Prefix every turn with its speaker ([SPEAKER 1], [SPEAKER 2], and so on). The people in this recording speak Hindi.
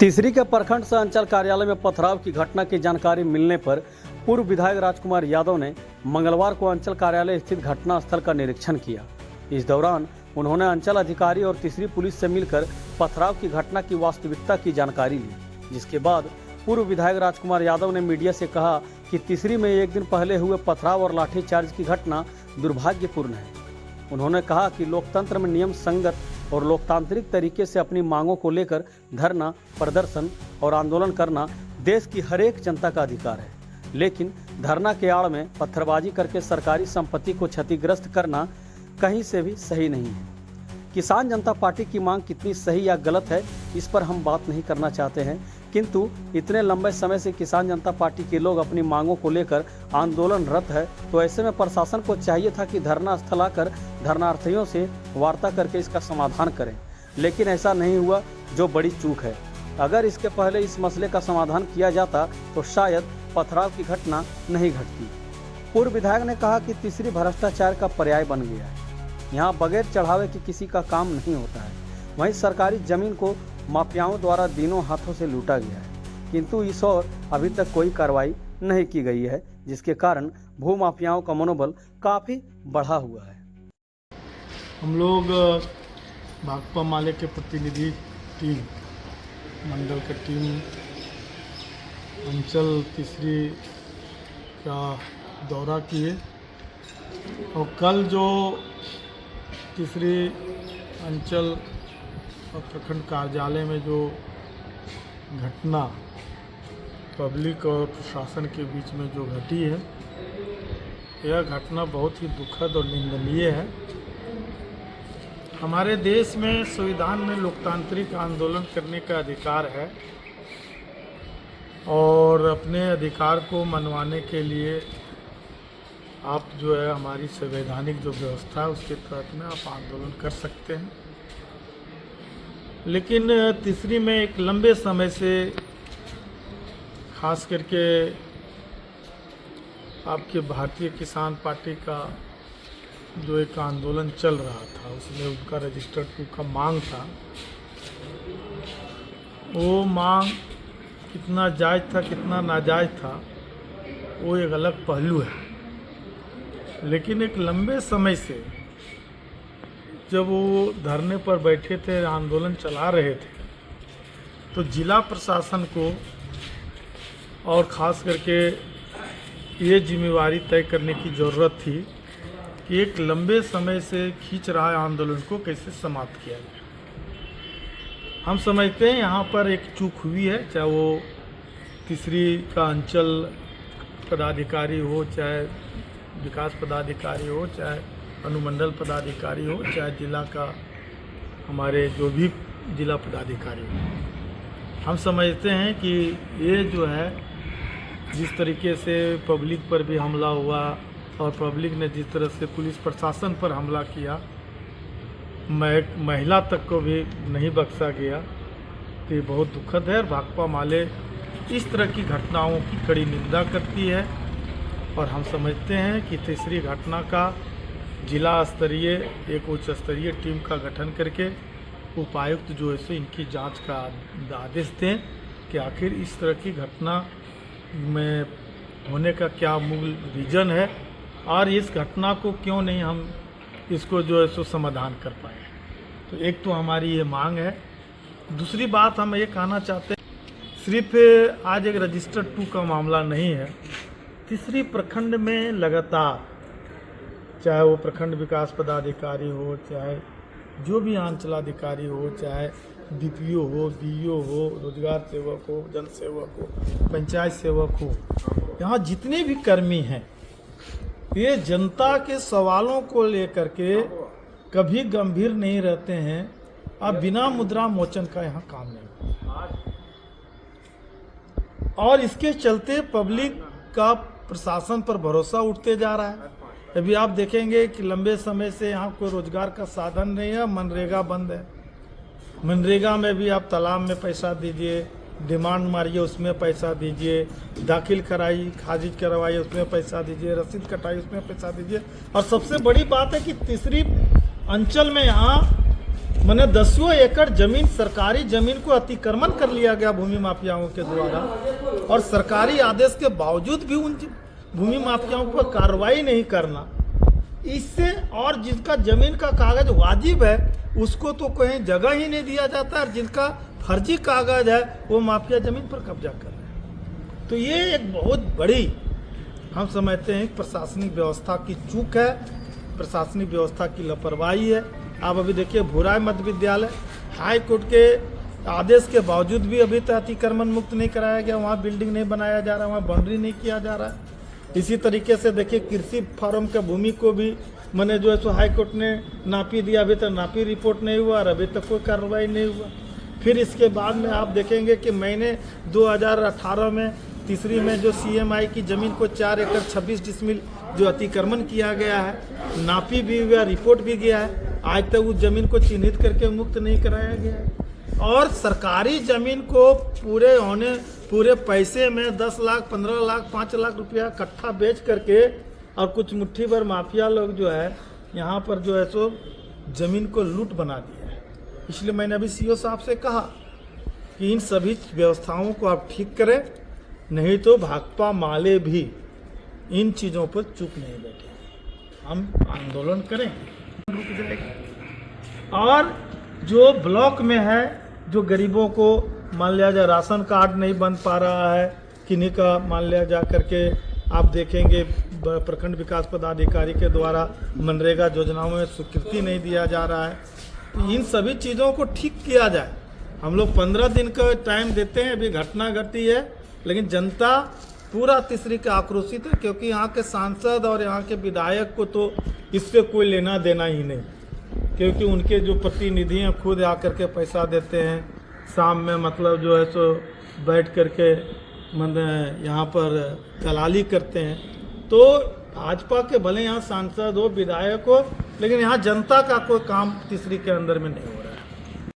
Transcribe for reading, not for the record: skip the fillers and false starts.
[SPEAKER 1] तीसरी के प्रखंड सह अंचल कार्यालय में पथराव की घटना की जानकारी मिलने पर पूर्व विधायक राजकुमार यादव ने मंगलवार को अंचल कार्यालय स्थित घटना स्थल का निरीक्षण किया। इस दौरान उन्होंने अंचल अधिकारी और तीसरी पुलिस से मिलकर पथराव की घटना की वास्तविकता की जानकारी ली, जिसके बाद पूर्व विधायक राजकुमार यादव ने मीडिया से कहा कि तीसरी में एक दिन पहले हुए पथराव और लाठीचार्ज की घटना दुर्भाग्यपूर्ण है। उन्होंने कहा कि लोकतंत्र में नियम संगत और लोकतांत्रिक तरीके से अपनी मांगों को लेकर धरना, प्रदर्शन और आंदोलन करना देश की हर एक जनता का अधिकार है, लेकिन धरना के आड़ में पत्थरबाजी करके सरकारी संपत्ति को क्षतिग्रस्त करना कहीं से भी सही नहीं है। किसान जनता पार्टी की मांग कितनी सही या गलत है, इस पर हम बात नहीं करना चाहते हैं, किंतु इतने लंबे समय से किसान जनता पार्टी के लोग अपनी मांगों को लेकर आंदोलनरत है, तो ऐसे में प्रशासन को चाहिए था कि धरना स्थल आकर धरनार्थियों से वार्ता करके इसका समाधान करें, लेकिन ऐसा नहीं हुआ, जो बड़ी चूक है। अगर इसके पहले इस मसले का समाधान किया जाता तो शायद पथराव की घटना नहीं घटती। पूर्व विधायक ने कहा कि तीसरी भ्रष्टाचार का पर्याय बन गया है। यहाँ बगैर चढ़ावे के किसी का काम नहीं होता है। वहीं सरकारी जमीन को माफियाओं द्वारा दिनों हाथों से लूटा गया है, किंतु इस ओर अभी तक कोई कार्रवाई नहीं की गई है, जिसके कारण भू माफियाओं का मनोबल काफी बढ़ा हुआ है।
[SPEAKER 2] हम लोग भाकपा माले के प्रतिनिधि टीम, मंडल की टीम अंचल तीसरी का दौरा किए और कल जो तीसरी अंचल और प्रखंड कार्यालय में जो घटना पब्लिक और प्रशासन के बीच में जो घटी है, यह घटना बहुत ही दुखद और निंदनीय है। हमारे देश में संविधान में लोकतांत्रिक आंदोलन करने का अधिकार है और अपने अधिकार को मनवाने के लिए आप जो है हमारी संवैधानिक जो व्यवस्था है उसके तहत में आप आंदोलन कर सकते हैं। लेकिन तीसरी में एक लंबे समय से खास करके आपके भारतीय किसान पार्टी का जो एक आंदोलन चल रहा था, उसमें उनका रजिस्टर्ड 2 का मांग था। वो मांग कितना जायज़ था कितना नाजायज़ था वो एक अलग पहलू है, लेकिन एक लंबे समय से जब वो धरने पर बैठे थे, आंदोलन चला रहे थे, तो जिला प्रशासन को और ख़ास करके ये जिम्मेवारी तय करने की ज़रूरत थी कि एक लंबे समय से खींच रहा आंदोलन को कैसे समाप्त किया जाए। हम समझते हैं यहाँ पर एक चूक हुई है, चाहे वो तीसरी का अंचल पदाधिकारी हो, चाहे विकास पदाधिकारी हो, चाहे अनुमंडल पदाधिकारी हो, चाहे जिला का हमारे जो भी जिला पदाधिकारी हो। हम समझते हैं कि ये जो है जिस तरीके से पब्लिक पर भी हमला हुआ और पब्लिक ने जिस तरह से पुलिस प्रशासन पर हमला किया, महिला तक को भी नहीं बख्शा गया, तो ये बहुत दुखद है। और भाकपा माले इस तरह की घटनाओं की कड़ी निंदा करती है और हम समझते हैं कि तीसरी घटना का जिला स्तरीय एक उच्च स्तरीय टीम का गठन करके उपायुक्त जो है सो इनकी जांच का आदेश दें कि आखिर इस तरह की घटना में होने का क्या मूल रीज़न है और इस घटना को क्यों नहीं हम इसको जो है सो समाधान कर पाए। तो एक तो हमारी ये मांग है। दूसरी बात हम ये कहना चाहते हैं, सिर्फ आज एक रजिस्टर्ड 2 का मामला नहीं है। तीसरी प्रखंड में लगातार, चाहे वो प्रखंड विकास पदाधिकारी हो, चाहे जो भी अंचलाधिकारी हो, चाहे बीपीओ हो, बीईओ हो, रोजगार सेवक हो, जन सेवक हो, पंचायत सेवक हो, यहाँ जितने भी कर्मी हैं, ये जनता के सवालों को लेकर के कभी गंभीर नहीं रहते हैं। अब बिना मुद्रा मोचन का यहाँ काम नहीं होता और इसके चलते पब्लिक का प्रशासन पर भरोसा उठते जा रहा है। अभी आप देखेंगे कि लंबे समय से यहाँ कोई रोजगार का साधन नहीं है, मनरेगा बंद है। मनरेगा में भी आप तालाब में पैसा दीजिए, डिमांड मारिए उसमें पैसा दीजिए, दाखिल कराई खारिज करवाइए उसमें पैसा दीजिए, रसीद कटाई उसमें पैसा दीजिए। और सबसे बड़ी बात है कि तीसरी अंचल में यहाँ मैंने 10 एकड़ जमीन, सरकारी जमीन को अतिक्रमण कर लिया गया भूमि माफियाओं के द्वारा, और सरकारी आदेश के बावजूद भी उन भूमि माफियाओं पर कार्रवाई नहीं करना, इससे और जिसका जमीन का कागज वाजिब है उसको तो कहीं जगह ही नहीं दिया जाता, और जिनका फर्जी कागज है वो माफिया जमीन पर कब्जा कर रहे हैं। तो ये एक बहुत बड़ी हम समझते हैं प्रशासनिक व्यवस्था की चूक है, प्रशासनिक व्यवस्था की लापरवाही है। आप अभी देखिए भूराय मध्य विद्यालय, हाई कोर्ट के आदेश के बावजूद भी अभी तक अतिक्रमण मुक्त नहीं कराया गया, वहाँ बिल्डिंग नहीं बनाया जा रहा, वहाँ बाउंड्री नहीं किया जा रहा है। इसी तरीके से देखिए कृषि फार्म के भूमि को भी मैंने जो है सो हाई कोर्ट ने नापी दिया, अभी तक नापी रिपोर्ट नहीं हुआ और अभी तक कोई कार्रवाई नहीं हुआ। फिर इसके बाद में आप देखेंगे कि मैंने 2018 में तीसरी में जो CMI की ज़मीन को 4 एकड़ 26 डिसमिल जो अतिक्रमण किया गया है, नापी भी हुआ, रिपोर्ट भी गया है, आज तक उस ज़मीन को चिन्हित करके मुक्त नहीं कराया गया है। और सरकारी ज़मीन को पूरे पैसे में 10 लाख, 15 लाख, 5 लाख रुपया कट्ठा बेच करके और कुछ मुट्ठी भर माफिया लोग जो है यहाँ पर जो है सो ज़मीन को लूट बना दिया है। इसलिए मैंने अभी CO साहब से कहा कि इन सभी व्यवस्थाओं को आप ठीक करें, नहीं तो भाकपा माले भी इन चीज़ों पर चुप नहीं बैठे, हम आंदोलन करें, रुक जाएगा। और जो ब्लॉक में है, जो गरीबों को मान लिया जाए राशन कार्ड नहीं बन पा रहा है, किन्हीं का मान लिया जा करके आप देखेंगे प्रखंड विकास पदाधिकारी के द्वारा मनरेगा योजनाओं में स्वीकृति नहीं दिया जा रहा है, तो इन सभी चीज़ों को ठीक किया जाए। हम लोग 15 दिन का टाइम देते हैं, अभी घटना घटी है, लेकिन जनता पूरा तीसरी का आक्रोशित है, क्योंकि यहाँ के सांसद और यहाँ के विधायक को तो इससे कोई लेना देना ही नहीं, क्योंकि उनके जो प्रतिनिधि हैं खुद आकर के पैसा देते हैं, शाम में मतलब जो है सो बैठ करके यहाँ पर दलाली करते हैं। तो भाजपा के भले यहाँ सांसद हो, विधायक हो, लेकिन यहाँ जनता का कोई काम तीसरी के अंदर में नहीं हो रहा है।